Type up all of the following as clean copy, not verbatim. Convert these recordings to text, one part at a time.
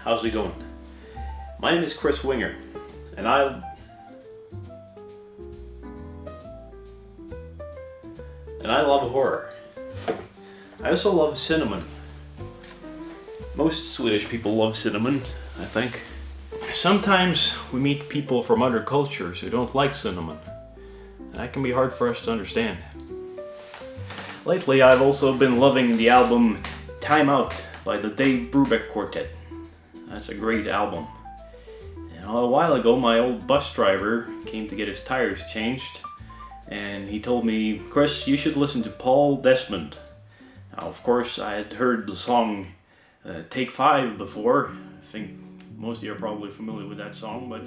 how's it going? My name is Chris Winger, and I love horror. I also love cinnamon. Most Swedish people love cinnamon, I think. Sometimes we meet people from other cultures who don't like cinnamon, and that can be hard for us to understand. Lately, I've also been loving the album Time Out by the Dave Brubeck Quartet. That's a great album. And a while ago, my old bus driver came to get his tires changed, and he told me, Chris, you should listen to Paul Desmond. Now, of course, I had heard the song Take 5 before. I think most of you are probably familiar with that song, but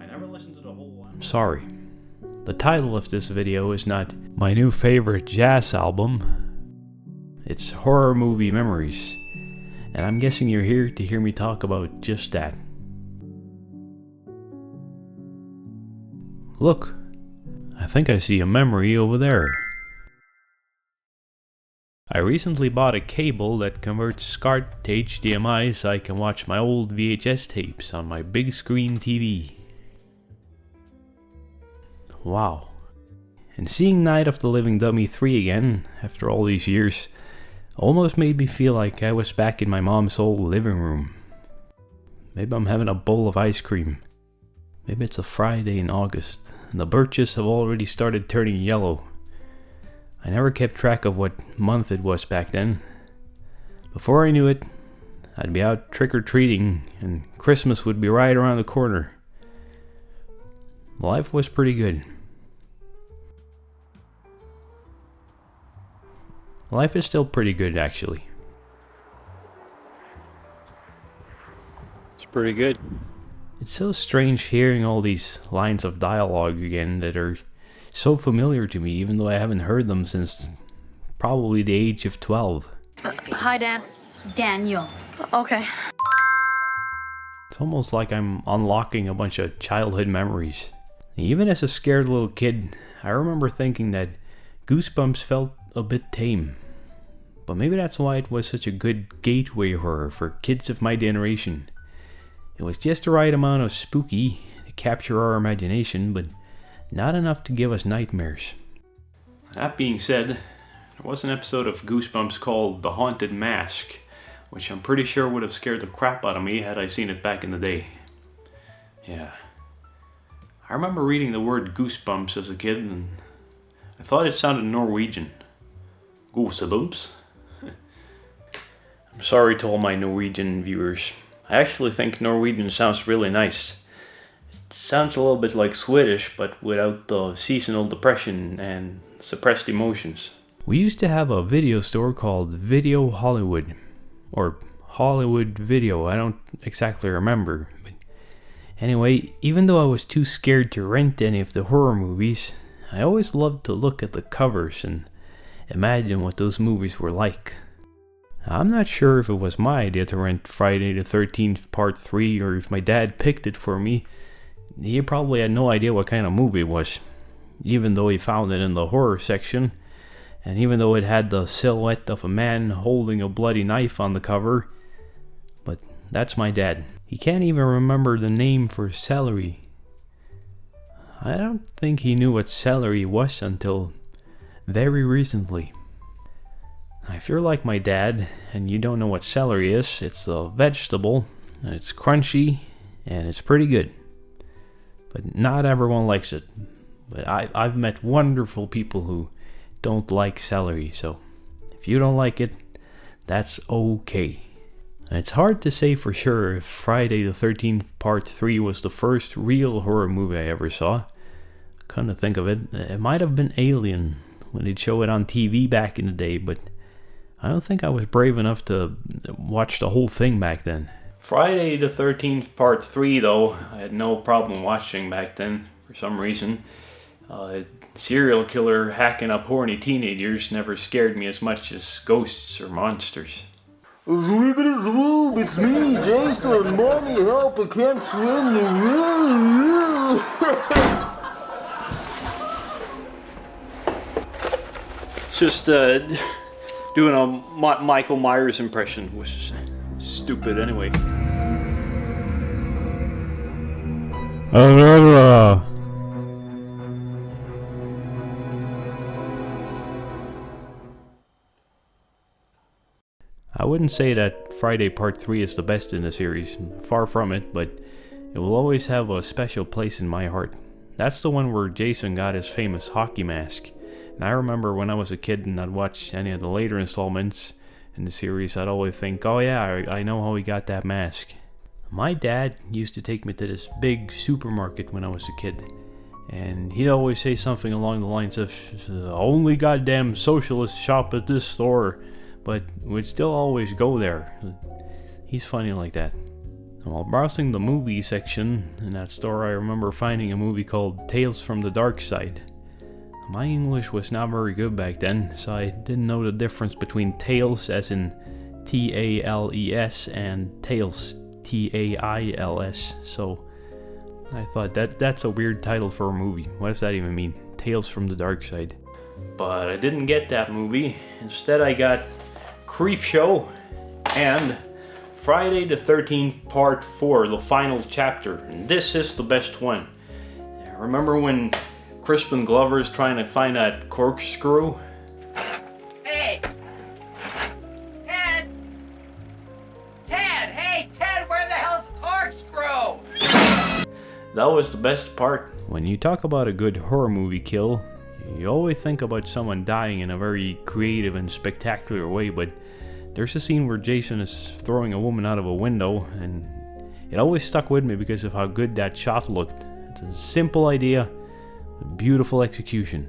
I never listened to the whole one. I'm sorry. The title of this video is not my new favorite jazz album. It's Horror Movie Memories. And I'm guessing you're here to hear me talk about just that. Look, I think I see a memory over there. I recently bought a cable that converts SCART to HDMI so I can watch my old VHS tapes on my big screen TV. Wow. And seeing Night of the Living Dummy 3 again, after all these years, almost made me feel like I was back in my mom's old living room. Maybe I'm having a bowl of ice cream. Maybe it's a Friday in August, and the birches have already started turning yellow. I never kept track of what month it was back then. Before I knew it, I'd be out trick-or-treating, and Christmas would be right around the corner. Life was pretty good. Life is still pretty good, actually. It's pretty good. It's so strange hearing all these lines of dialogue again that are so familiar to me, even though I haven't heard them since probably the age of 12. Hi, Dan. Daniel. Okay. It's almost like I'm unlocking a bunch of childhood memories. Even as a scared little kid, I remember thinking that Goosebumps felt a bit tame. But maybe that's why it was such a good gateway horror for kids of my generation. It was just the right amount of spooky to capture our imagination, but not enough to give us nightmares. That being said, there was an episode of Goosebumps called The Haunted Mask, which I'm pretty sure would have scared the crap out of me had I seen it back in the day. Yeah. I remember reading the word Goosebumps as a kid, and I thought it sounded Norwegian. Goosebumps? I'm sorry to all my Norwegian viewers. I actually think Norwegian sounds really nice. It sounds a little bit like Swedish, but without the seasonal depression and suppressed emotions. We used to have a video store called Video Hollywood, or Hollywood Video, I don't exactly remember. But anyway, even though I was too scared to rent any of the horror movies, I always loved to look at the covers and imagine what those movies were like. I'm not sure if it was my idea to rent Friday the 13th Part 3 or if my dad picked it for me. He probably had no idea what kind of movie it was, even though he found it in the horror section, and even though it had the silhouette of a man holding a bloody knife on the cover. But that's my dad. He can't even remember the name for celery. I don't think he knew what celery was until very recently. If you're like my dad and you don't know what celery is, it's a vegetable, and it's crunchy, and it's pretty good. But not everyone likes it. But I've met wonderful people who don't like celery, so if you don't like it, that's okay. And it's hard to say for sure if Friday the 13th Part 3 was the first real horror movie I ever saw. Come to think of it, it might have been Alien when they'd show it on TV back in the day, but I don't think I was brave enough to watch the whole thing back then. Friday the 13th Part 3 though, I had no problem watching back then for some reason. Serial killer hacking up horny teenagers never scared me as much as ghosts or monsters. It's me, Jason. Mommy, help! I can't swim. Just doing a Michael Myers impression, which is stupid anyway. I wouldn't say that Friday Part 3 is the best in the series, far from it, but it will always have a special place in my heart. That's the one where Jason got his famous hockey mask. And I remember when I was a kid and I'd watch any of the later installments in the series, I'd always think, oh yeah, I know how he got that mask. My dad used to take me to this big supermarket when I was a kid, and he'd always say something along the lines of, only goddamn socialists shop at this store, but we'd still always go there. He's funny like that. And while browsing the movie section in that store, I remember finding a movie called Tales from the Dark Side. My English was not very good back then, so I didn't know the difference between tales as in T-A-L-E-S and tales, T-A-I-L-S, so I thought that's a weird title for a movie. What does that even mean? Tales from the Dark Side. But I didn't get that movie. Instead I got Creepshow and Friday the 13th Part 4, the final chapter. And this is the best one. Remember when Crispin Glover's trying to find that corkscrew? Hey! Ted! Ted! Hey, Ted, where the hell's the corkscrew? That was the best part. When you talk about a good horror movie kill, you always think about someone dying in a very creative and spectacular way, but there's a scene where Jason is throwing a woman out of a window, and it always stuck with me because of how good that shot looked. It's a simple idea, beautiful execution.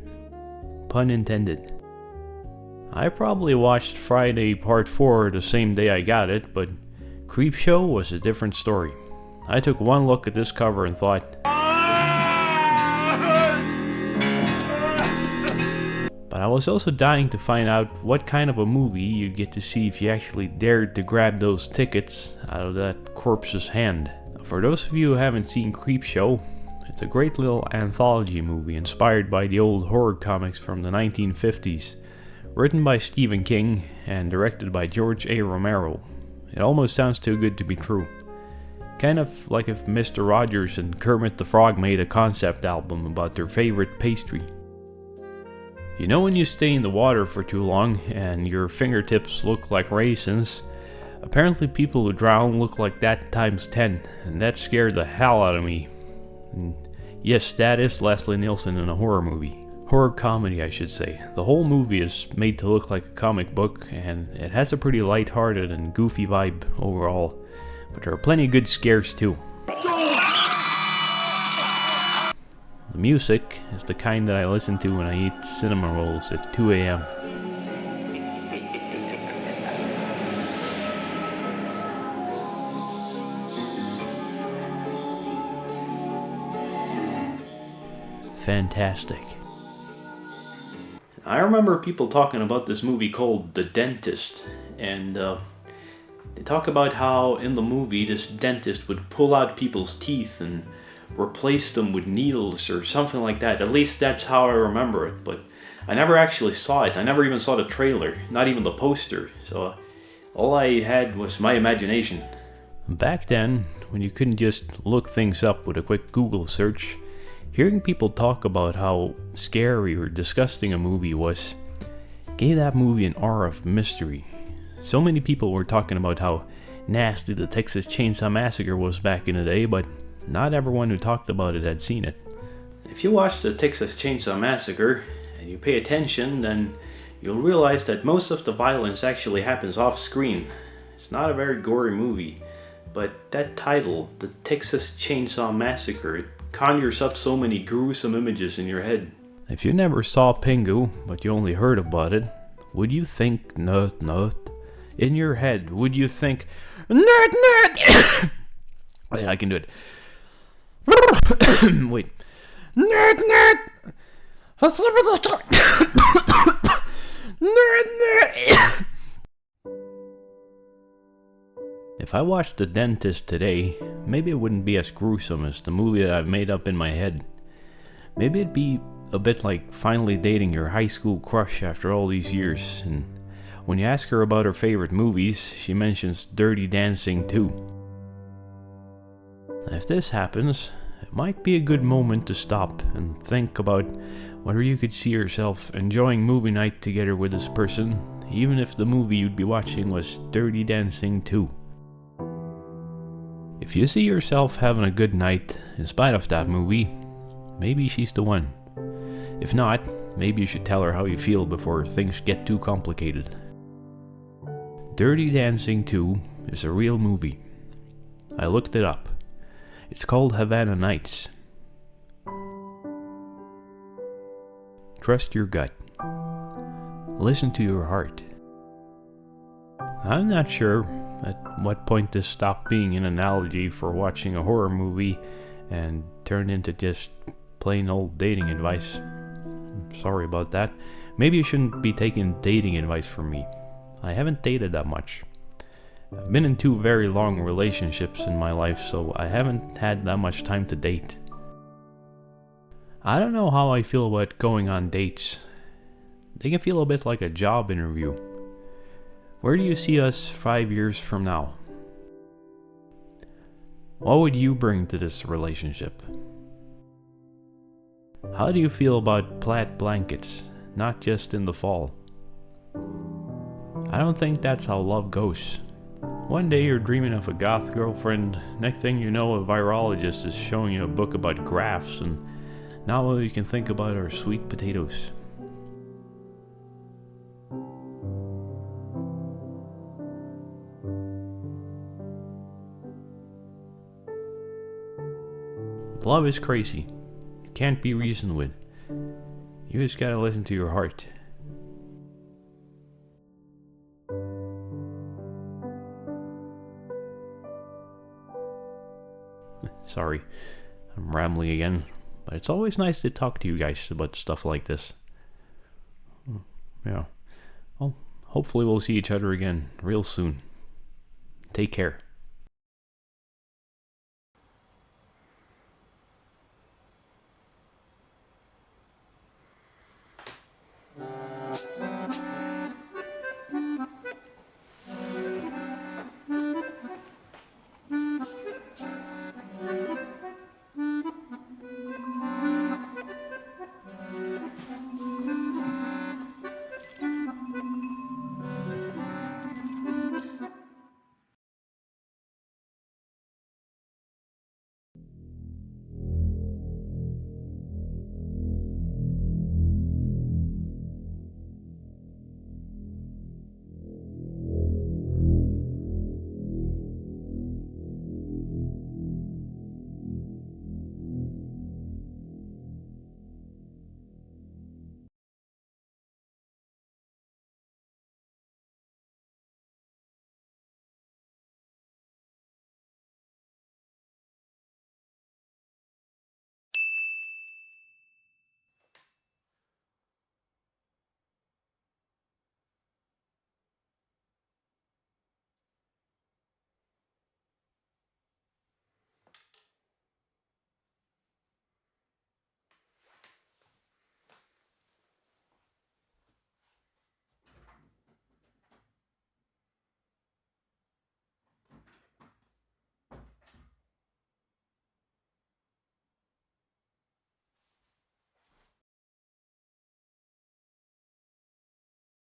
Pun intended. I probably watched Friday Part 4 the same day I got it, but Creepshow was a different story. I took one look at this cover and thought, but I was also dying to find out what kind of a movie you'd get to see if you actually dared to grab those tickets out of that corpse's hand. For those of you who haven't seen Creepshow, it's a great little anthology movie inspired by the old horror comics from the 1950s, written by Stephen King and directed by George A. Romero. It almost sounds too good to be true. Kind of like if Mr. Rogers and Kermit the Frog made a concept album about their favorite pastry. You know when you stay in the water for too long and your fingertips look like raisins? Apparently people who drown look like that times 10, and that scared the hell out of me. And yes, that is Leslie Nielsen in a horror movie. Horror comedy, I should say. The whole movie is made to look like a comic book, and it has a pretty lighthearted and goofy vibe overall. But there are plenty of good scares too. The music is the kind that I listen to when I eat cinnamon rolls at 2 a.m. Fantastic. I remember people talking about this movie called The Dentist, and they talk about how in the movie this dentist would pull out people's teeth and replace them with needles or something like that. At least that's how I remember it, but I never actually saw it. I never even saw the trailer, not even the poster, so all I had was my imagination. Back then, when you couldn't just look things up with a quick Google search, hearing people talk about how scary or disgusting a movie was gave that movie an aura of mystery. So many people were talking about how nasty the Texas Chainsaw Massacre was back in the day, but not everyone who talked about it had seen it. If you watch the Texas Chainsaw Massacre and you pay attention, then you'll realize that most of the violence actually happens off screen. It's not a very gory movie, but that title, the Texas Chainsaw Massacre, it conjures up so many gruesome images in your head. If you never saw Pingu, but you only heard about it, would you think nerd? In your head, would you think nerd? Wait, I can do it. Wait. Nerd. If I watched The Dentist today, maybe it wouldn't be as gruesome as the movie that I've made up in my head. Maybe it'd be a bit like finally dating your high school crush after all these years, and when you ask her about her favorite movies, she mentions Dirty Dancing 2. If this happens, it might be a good moment to stop and think about whether you could see yourself enjoying movie night together with this person, even if the movie you'd be watching was Dirty Dancing 2. If you see yourself having a good night in spite of that movie, maybe she's the one. If not, maybe you should tell her how you feel before things get too complicated. Dirty Dancing 2 is a real movie. I looked it up. It's called Havana Nights. Trust your gut. Listen to your heart. I'm not sure at what point this stopped being an analogy for watching a horror movie and turned into just plain old dating advice. Sorry about that. Maybe you shouldn't be taking dating advice from me. I haven't dated that much. I've been in 2 very long relationships in my life, so I haven't had that much time to date. I don't know how I feel about going on dates. They can feel a bit like a job interview. Where do you see us 5 years from now? What would you bring to this relationship? How do you feel about plaid blankets, not just in the fall? I don't think that's how love goes. One day you're dreaming of a goth girlfriend, next thing you know a virologist is showing you a book about graphs, and now all you can think about are sweet potatoes. Love is crazy. It can't be reasoned with. You just gotta listen to your heart. Sorry, I'm rambling again, but it's always nice to talk to you guys about stuff like this. Yeah. Well, hopefully we'll see each other again real soon. Take care.